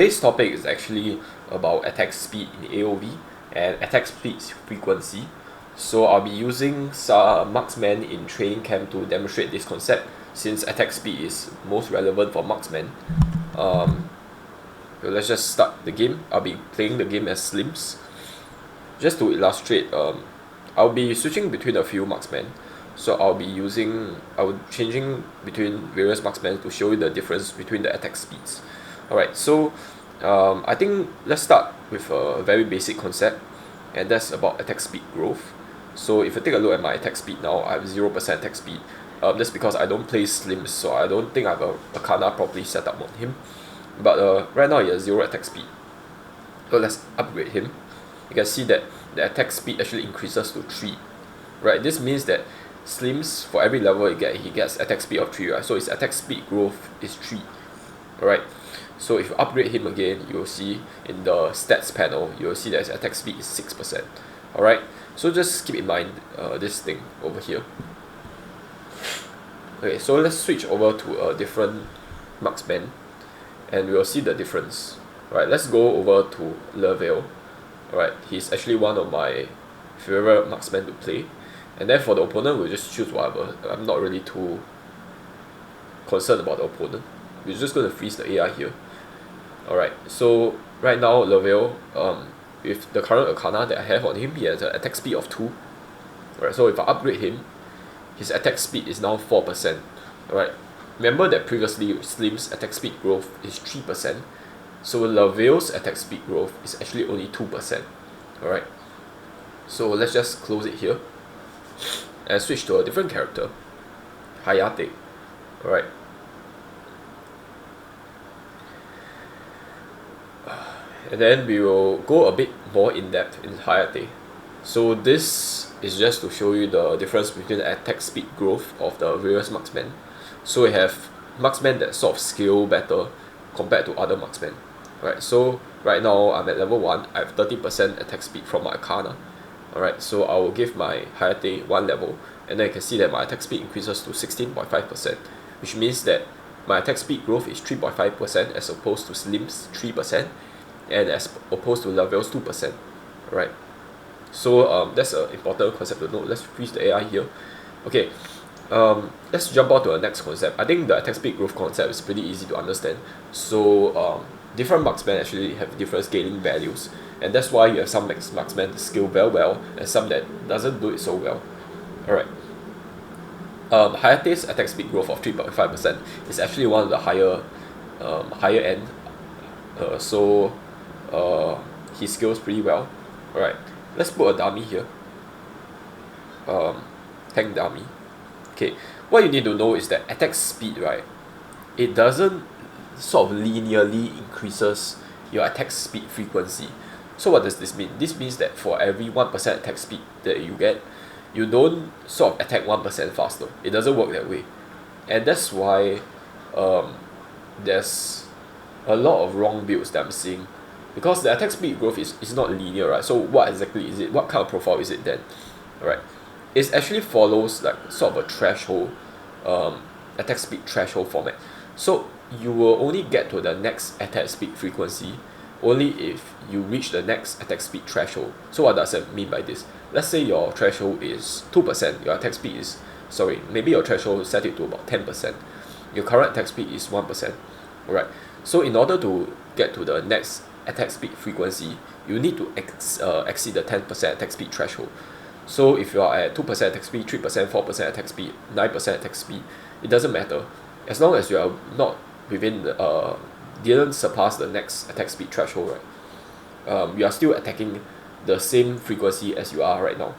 Today's topic is actually about attack speed in AOV and attack speed frequency. So I'll be using some marksman in training camp to demonstrate this concept, since attack speed is most relevant for marksman. So let's just start the game. I'll be playing the game as Slims. Just to illustrate, I'll be switching between a few marksmen. So I'll be changing between various marksmen to show you the difference between the attack speeds. Alright, so I think let's start with a very basic concept, and that's about attack speed growth. So if you take a look at my attack speed now, I have 0% attack speed. That's because I don't play Slims, so I don't think I have a Arcana properly set up on him. But right now he has 0 attack speed. So let's upgrade him. You can see that the attack speed actually increases to 3. Right, this means that Slims, for every level he gets attack speed of 3, right? So his attack speed growth is 3. Alright, so if you upgrade him again, you'll see in the stats panel, you'll see that his attack speed is 6%. Alright, so just keep in mind this thing over here. Okay, so let's switch over to a different marksman, and we'll see the difference. Alright, let's go over to Level. Alright, he's actually one of my favorite marksmen to play. And then for the opponent, we'll just choose whatever. I'm not really too concerned about the opponent. We're just going to freeze the AI here. Alright, so right now, Level, with the current Arcana that I have on him, he has an attack speed of 2. Alright, so if I upgrade him, his attack speed is now 4%. Alright, remember that previously Slim's attack speed growth is 3%. So Level's attack speed growth is actually only 2%. Alright, so let's just close it here and switch to a different character, Hayate. Alright, and then we will go a bit more in depth in Hayate. So this is just to show you the difference between the attack speed growth of the various marksmen. So we have marksmen that sort of scale better compared to other marksmen. Right, so right now I'm at level 1, I have 30% attack speed from my Arcana. Alright, so I will give my Hayate 1 level, and then you can see that my attack speed increases to 16.5%, which means that my attack speed growth is 3.5% as opposed to Slim's 3%, and as opposed to Level's 2%. Alright, so that's an important concept to note. Let's freeze the AI here. Okay, let's jump on to the next concept. I think the attack speed growth concept is pretty easy to understand. So different marksmen actually have different scaling values, and that's why you have some marksmen that scale very well and some that doesn't do it so well. Alright, Hayate's attack speed growth of 3.5% is actually one of the higher end, so he scales pretty well. Alright, let's put a dummy here, tank dummy. Okay, what you need to know is that attack speed, right, it doesn't sort of linearly increases your attack speed frequency. So what does this mean? This means that for every 1% attack speed that you get, you don't sort of attack 1% faster. It doesn't work that way. And that's why there's a lot of wrong builds that I'm seeing, because the attack speed growth is not linear, right? So what exactly is it? What kind of profile is it then? Alright, it actually follows like sort of a threshold, attack speed threshold format. So you will only get to the next attack speed frequency only if you reach the next attack speed threshold. So what does that mean by this? Let's say your threshold is 2%, your attack speed is, maybe your threshold set it to about 10%. Your current attack speed is 1%. Alright, so in order to get to the next attack speed frequency, you need to exceed the 10% attack speed threshold. So if you are at 2% attack speed, 3%, 4% attack speed, 9% attack speed, it doesn't matter. As long as you are not within the, didn't surpass the next attack speed threshold, right, you are still attacking the same frequency as you are right now.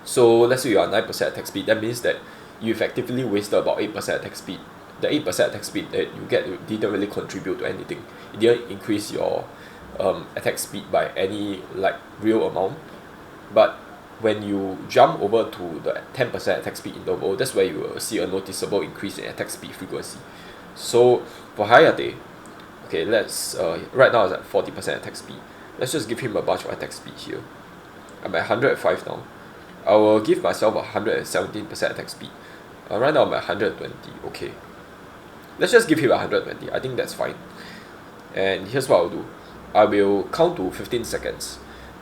So let's say you are 9% attack speed, that means that you effectively wasted about 8% attack speed. The 8% attack speed that you get didn't really contribute to anything. It didn't increase your attack speed by any like real amount. But when you jump over to the 10% attack speed interval, that's where you will see a noticeable increase in attack speed frequency. So for Hayate, okay, let's right now it's at 40% attack speed. Let's just give him a bunch of attack speed here. I'm at 105 now. I will give myself 117% attack speed. Right now I'm at 120. Okay, let's just give him 120. I think that's fine. And here's what I'll do. I will count to 15 seconds.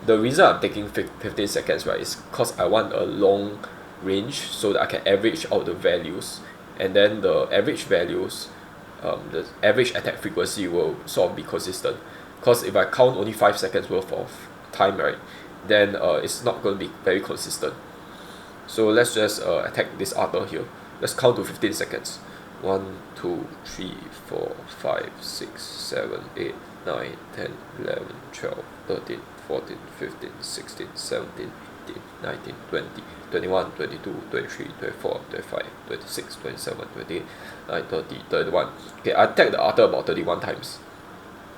The reason I'm taking 15 seconds, right, is because I want a long range so that I can average out the values, and then the average values, the average attack frequency will sort of be consistent. Because if I count only 5 seconds worth of time, right, then it's not going to be very consistent. So let's just attack this Arthur here. Let's count to 15 seconds. 1, 2, 3, 4, 5, 6, 7, 8, 9, 10, 11, 12, 13, 14, 15, 16, 17, 18, 19, 20, 21, 22, 23, 24, 25, 26, 27, 28, 29, 30, 31. Okay, I attacked the Arthur about 31 times.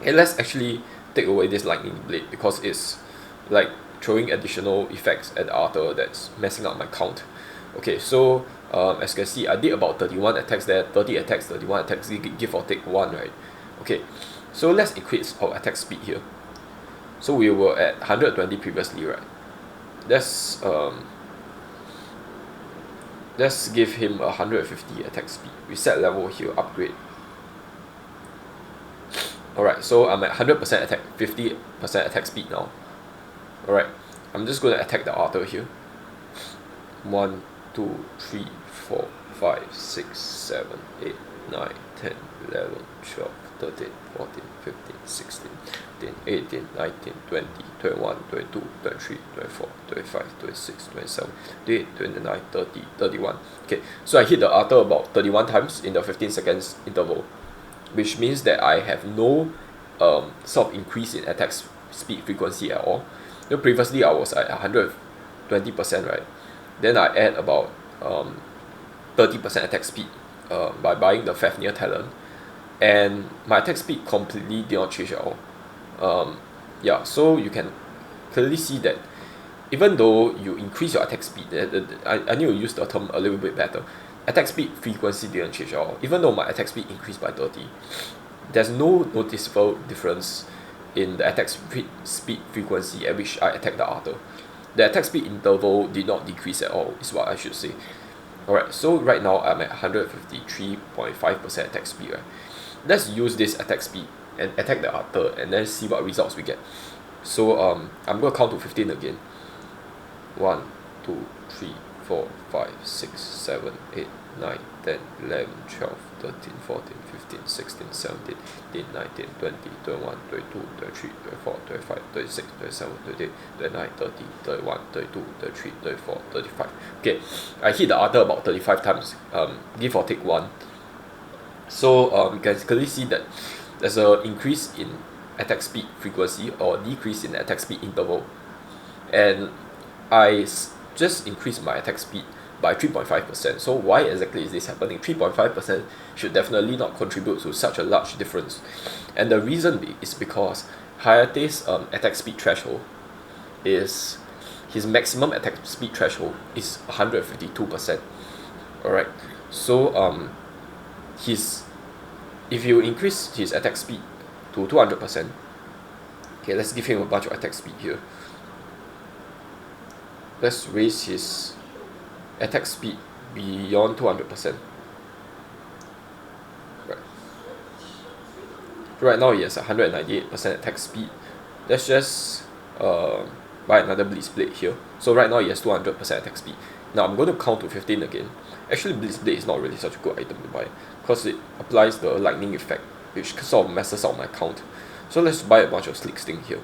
Okay, let's actually take away this lightning blade because it's like throwing additional effects at the Arthur that's messing up my count. Okay, so as you can see, I did about 31 attacks there, 30 attacks, 31 attacks, give or take 1, right? Okay, so let's increase our attack speed here. So we were at 120 previously, right? Let's give him 150 attack speed. Reset level here, upgrade. Alright, so I'm at 100% attack, 50% attack speed now. Alright, I'm just going to attack the Arthur here. 1, 2, 3, 4, 5, 6, 7, 8, 9, 10, 11, 12, 13, 14, 15, 16, 17, 18, 19, 20, 21, 22, 23, 24, 25, 26, 27, 28, 29, 30, 31. Okay, so I hit the Arthur about 31 times in the 15 seconds interval, which means that I have no sort of increase in attack speed frequency at all. You know, previously I was at 120%, right? Then I add about 30% attack speed by buying the Fafnir talent, and my attack speed completely did not change at all. Yeah, so you can clearly see that even though you increase your attack speed, I need to use the term a little bit better. Attack speed frequency didn't change at all. Even though my attack speed increased by 30, there's no noticeable difference in the attack speed frequency at which I attack the Arthur. The attack speed interval did not decrease at all, is what I should say. Alright, so right now I'm at 153.5% attack speed, right? Let's use this attack speed and attack the Arthur and then see what results we get. So I'm going to count to 15 again. 1, 2, 3, 4, 5, 6, 7, 8, 9, 10, 11, 12, 13, 14, 15, 16, 17, 18, 19, 20, 21, 22, 23, 24, 25, 26, 27, 28, 29, 30, 31, 32, 33, 34, 35. Okay, I hit the Arthur about 35 times, give or take 1. So you can clearly see that there's an increase in attack speed frequency or decrease in attack speed interval. And I just increased my attack speed by 3.5%. So why exactly is this happening? 3.5% should definitely not contribute to such a large difference. And the reason is because Hayate's attack speed threshold is, his maximum attack speed threshold is 152%. Alright, so if you increase his attack speed to 200%, okay, let's give him a bunch of attack speed here. Let's raise his attack speed beyond 200%. Right now he has 198% attack speed. Let's just buy another Blitz Blade here. So right now he has 200% attack speed. Now I'm going to count to 15 again. Actually, Blitz Blade is not really such a good item to buy because it applies the lightning effect, which sort of messes up my count. So let's buy a bunch of Slick Sting here.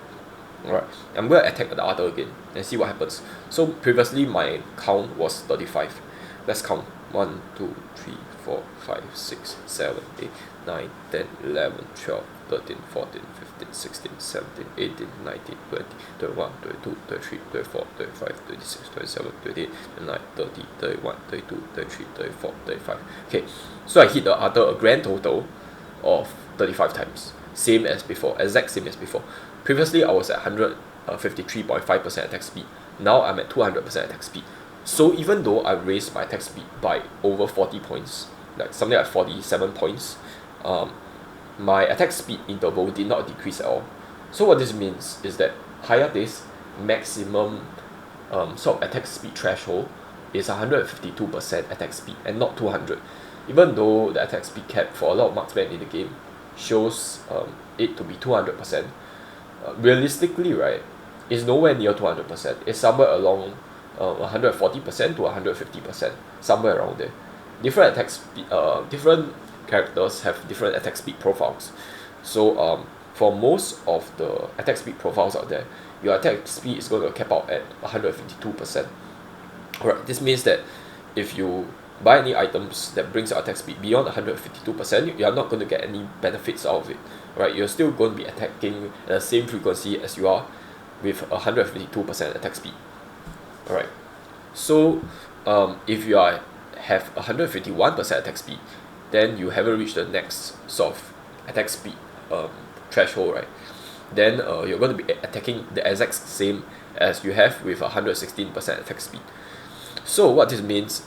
Alright, I'm going to attack the Arthur again and see what happens. So previously my count was 35. Let's count. 1, 2, 3, 4, 5, 6, 7, 8, 9, 10, 11, 12, 13, 14, 15, 16, 17, 18, 19, 20, 21, 22, 23, 24, 25, 26, 27, 28, 29, 30, 31, 32, 33, 34, 35. Okay, so I hit the Arthur a grand total of 35 times. Same as before, exact same as before. Previously I was at 153.5% attack speed. Now I'm at 200% attack speed. So even though I raised my attack speed by over 40 points, like something like 47 points, my attack speed interval did not decrease at all. So what this means is that Hayate's maximum sort of attack speed threshold is 152% attack speed and not 200. Even though the attack speed cap for a lot of marksmen in the game shows it to be 200%. Realistically, right, it's nowhere near 200%. It's somewhere along 140% to 150%, somewhere around there. Different characters have different attack speed profiles. So for most of the attack speed profiles out there, your attack speed is going to cap out at 152%. Alright, this means that if you buy any items that brings your attack speed beyond 152%, you are not going to get any benefits out of it. Right, you're still going to be attacking at the same frequency as you are with 152% attack speed. Alright, so if you have 151% attack speed, then you haven't reached the next sort of attack speed threshold, right? Then you're going to be attacking the exact same as you have with 116% attack speed. So what this means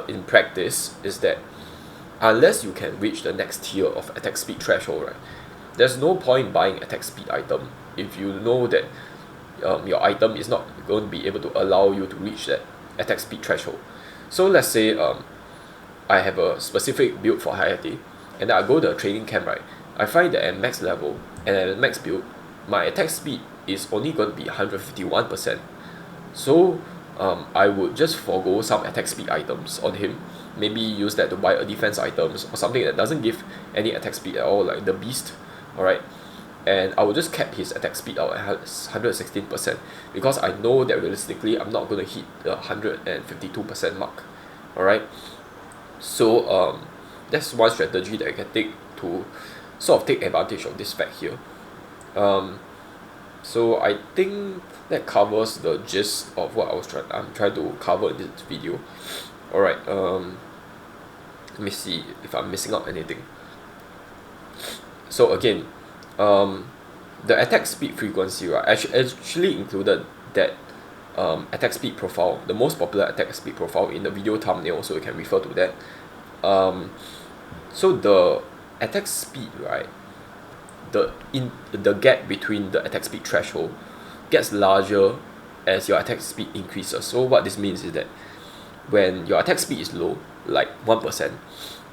in practice is that unless you can reach the next tier of attack speed threshold, right, there's no point buying attack speed item if you know that your item is not going to be able to allow you to reach that attack speed threshold. So let's say I have a specific build for Hayate, and then I go to a training camp, right, I find that at max level and at max build, my attack speed is only going to be 151%. So I would just forego some attack speed items on him, maybe use that to buy a defense items or something that doesn't give any attack speed at all, like the beast. Alright, and I will just cap his attack speed out at 116% because I know that realistically I'm not going to hit the 152% mark. Alright, so that's one strategy that I can take to sort of take advantage of this fact here. So I think that covers the gist of what I'm trying to cover in this video. Alright, let me see if I'm missing out anything. So again, the attack speed frequency, right, actually included that attack speed profile, the most popular attack speed profile in the video thumbnail, so you can refer to that. So the attack speed, right, the gap between the attack speed threshold gets larger as your attack speed increases. So what this means is that when your attack speed is low, like 1%,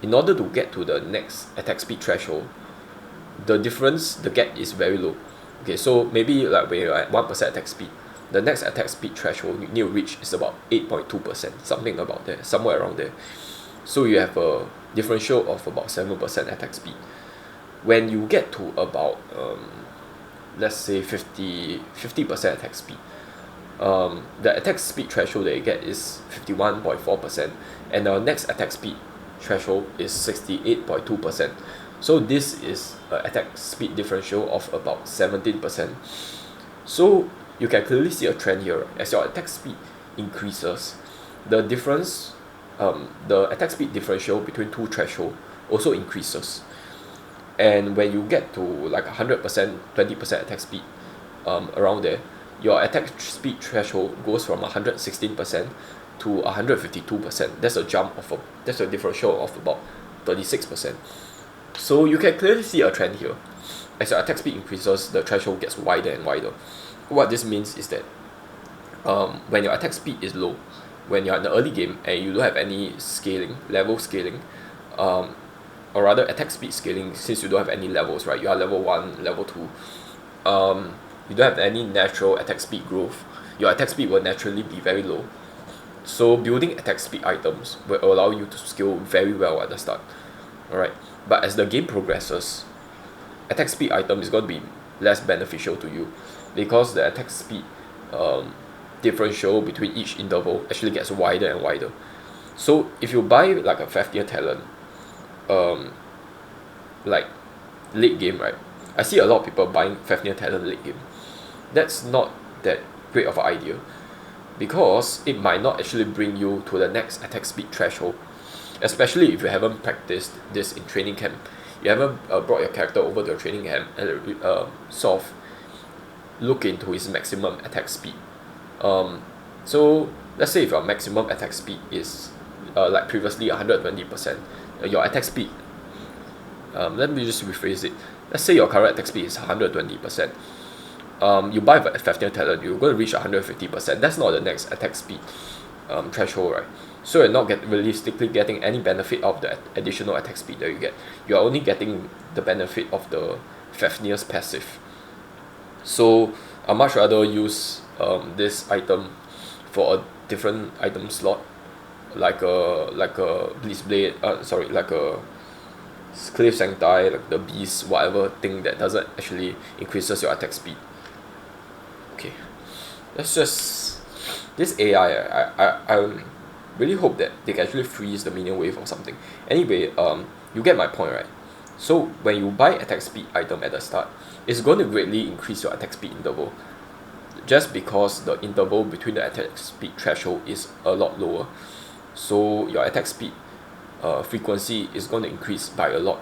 in order to get to the next attack speed threshold, the gap is very low. Okay, so maybe like when you're at 1% attack speed, the next attack speed threshold you need to reach is about 8.2%, something about that, somewhere around there. So you have a differential of about 7% attack speed. When you get to about let's say 50% attack speed, the attack speed threshold that you get is 51.4%, and the next attack speed threshold is 68.2%. So this is an attack speed differential of about 17%. So you can clearly see a trend here. As your attack speed increases, the attack speed differential between two thresholds also increases. And when you get to like 100%, 20% attack speed, around there, your attack speed threshold goes from 116% to 152%. That's a differential of about 36%. So you can clearly see a trend here. As your attack speed increases, the threshold gets wider and wider. What this means is that when your attack speed is low, when you're in the early game and you don't have any level scaling, or rather attack speed scaling, since you don't have any levels, right? You are level 1, level 2. You don't have any natural attack speed growth. Your attack speed will naturally be very low. So building attack speed items will allow you to scale very well at the start. Alright, but as the game progresses, attack speed item is going to be less beneficial to you because the attack speed differential between each interval actually gets wider and wider. So if you buy like a 5th tier talent, like late game, right, I see a lot of people buying 5th tier talent late game. That's not that great of an idea because it might not actually bring you to the next attack speed threshold, especially if you haven't practiced this in training camp. You haven't brought your character over to a training camp and sort of look into his maximum attack speed. So let's say if your maximum attack speed is like previously 120%, your attack speed, let me just rephrase it. Let's say your current attack speed is 120%. You buy a 5th tier talent, you're going to reach 150%. That's not the next attack speed threshold, right? So you're not realistically getting any benefit of the additional attack speed that you get. You are only getting the benefit of the Fafnir's passive. So I much rather use this item for a different item slot, like a Blitz Blade, like a Cliff Sancti, like the Beast, whatever thing that doesn't actually increases your attack speed. Okay, that's just this AI. I really hope that they can actually freeze the minion wave or something. Anyway, you get my point, right? So when you buy attack speed item at the start, it's going to greatly increase your attack speed interval, just because the interval between the attack speed threshold is a lot lower. So your attack speed frequency is going to increase by a lot,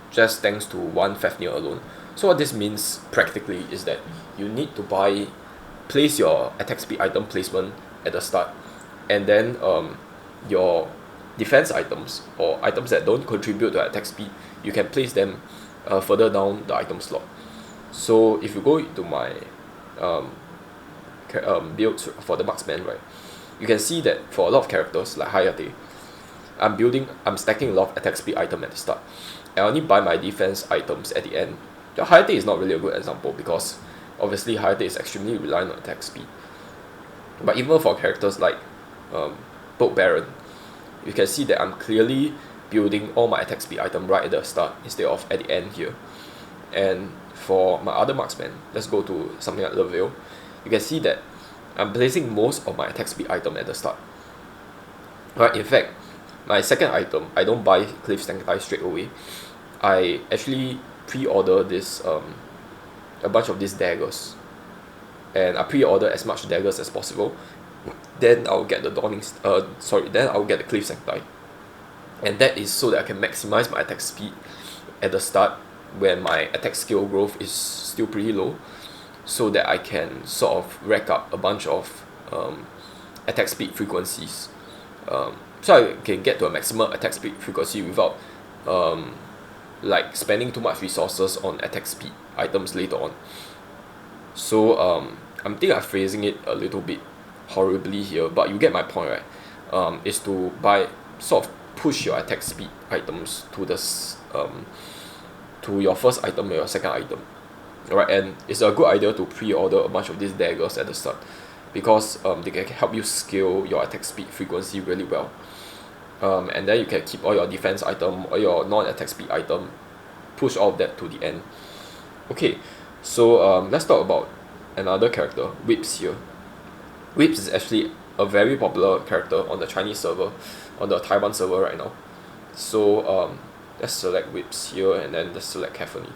just thanks to one Fafnir alone. So what this means practically is that you need to place your attack speed item placement at the start, and then your defense items or items that don't contribute to attack speed, you can place them further down the item slot. So if you go into my builds for the marksman, right, you can see that for a lot of characters like Hayate, I'm stacking a lot of attack speed item at the start. I only buy my defense items at the end. The Hayate is not really a good example because obviously Hayate is extremely reliant on attack speed. But even for characters like Bolt Baron, you can see that I'm clearly building all my attack speed item right at the start instead of at the end here. And for my other marksman, let's go to something like Leveil. You can see that I'm placing most of my attack speed item at the start. Right, in fact, my second item, I don't buy Cliff Sancti straight away. I actually pre-order this a bunch of these daggers, and I pre-order as much daggers as possible. Then I'll get the then I'll get the Cliff Sancti, and that is so that I can maximize my attack speed at the start when my attack skill growth is still pretty low, so that I can sort of rack up a bunch of attack speed frequencies, so I can get to a maximum attack speed frequency without like spending too much resources on attack speed items later on. So I'm phrasing it a little bit horribly here, but you get my point, right? Is to sort of push your attack speed items to to your first item or your second item. Alright, and it's a good idea to pre-order a bunch of these daggers at the start, because they can help you scale your attack speed frequency really well. And then you can keep all your defense item or your non-attack speed item, push all of that to the end. Okay, so let's talk about another character, Whips here. Whips is actually a very popular character on the Chinese server, on the Taiwan server right now. So let's select Whips here, and then let's select Cacophony.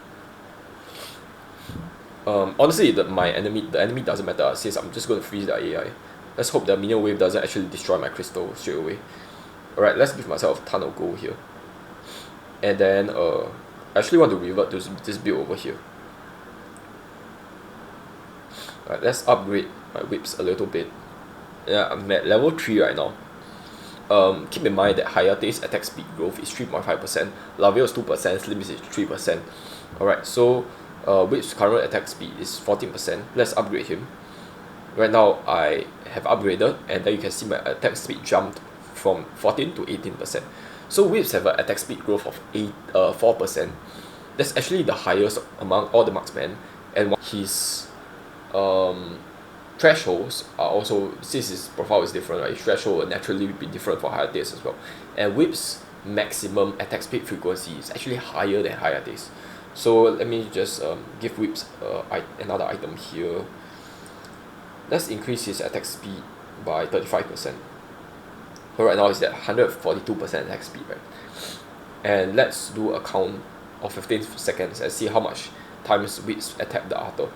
Honestly, the enemy doesn't matter, since I'm just going to freeze the AI. Let's hope the minion wave doesn't actually destroy my crystal straight away. Alright, let's give myself a ton of gold here. And then I actually want to revert to this build over here. Alright, let's upgrade my whips a little bit. Yeah, I'm at level 3 right now. Keep in mind that Hayate's attack speed growth is 3.5%, Leveil is 2%, Slim is 3%. Alright, so Whip's current attack speed is 14%. Let's upgrade him. Right now I have upgraded, and then you can see my attack speed jumped from 14 to 18%. So Whips have an attack speed growth of 4%. That's actually the highest among all the marksmen, and his thresholds are also, since his profile is different, right, his threshold will naturally be different for Hayate's as well. And Whip's maximum attack speed frequency is actually higher than Hayate's. So let me just give Whips another item here. Let's increase his attack speed by 35%. So right now it's at 142% attack speed, right? And let's do a count of 15 seconds and see how much times Whips attack the Arthur.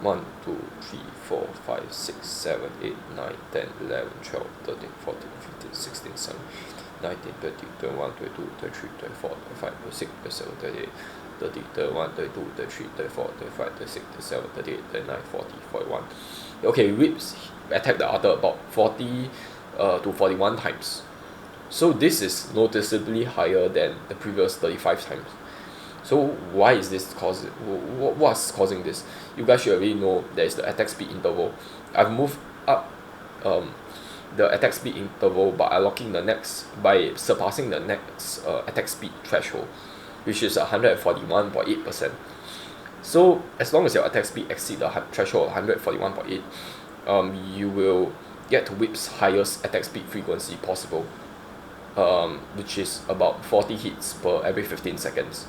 1, 2, 3, 4, 5, 6, 7, 8, 9, 10, 11, 12, 13, 14, 15, 16, 17, 19, 20, 21, 22, 23, 24, 25, 26, 27, 28, 30, 31, 32, 33, 34, 35, 36, 37, 38, 39, 40, 41. Okay, Whips attack the Arthur about 40 to 41 times. So this is noticeably higher than the previous 35 times. So why is this causing? What's causing this? You guys should already know there is the attack speed interval. I've moved up the attack speed interval by surpassing the next attack speed threshold, which is 141.8%. So as long as your attack speed exceeds the threshold of 141.8, you will get to whip's highest attack speed frequency possible, which is about 40 hits per every 15 seconds.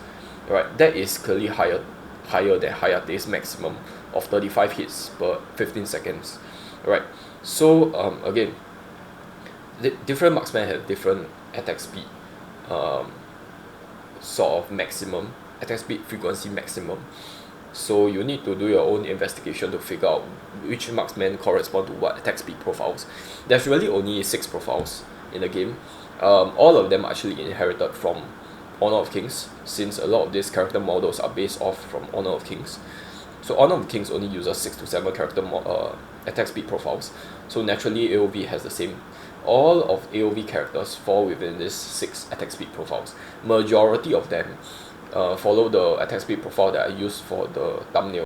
Right, that is clearly higher than Hayate's maximum of 35 hits per 15 seconds. Right, so again, different marksmen have different attack speed, sort of maximum attack speed frequency maximum. So you need to do your own investigation to figure out which marksmen correspond to what attack speed profiles. There's really only 6 profiles in the game. All of them are actually inherited from Honor of Kings, since a lot of these character models are based off from Honor of Kings. So Honor of Kings only uses 6 to 7 character attack speed profiles. So naturally AOV has the same. All of AOV characters fall within these 6 attack speed profiles. Majority of them follow the attack speed profile that I used for the thumbnail.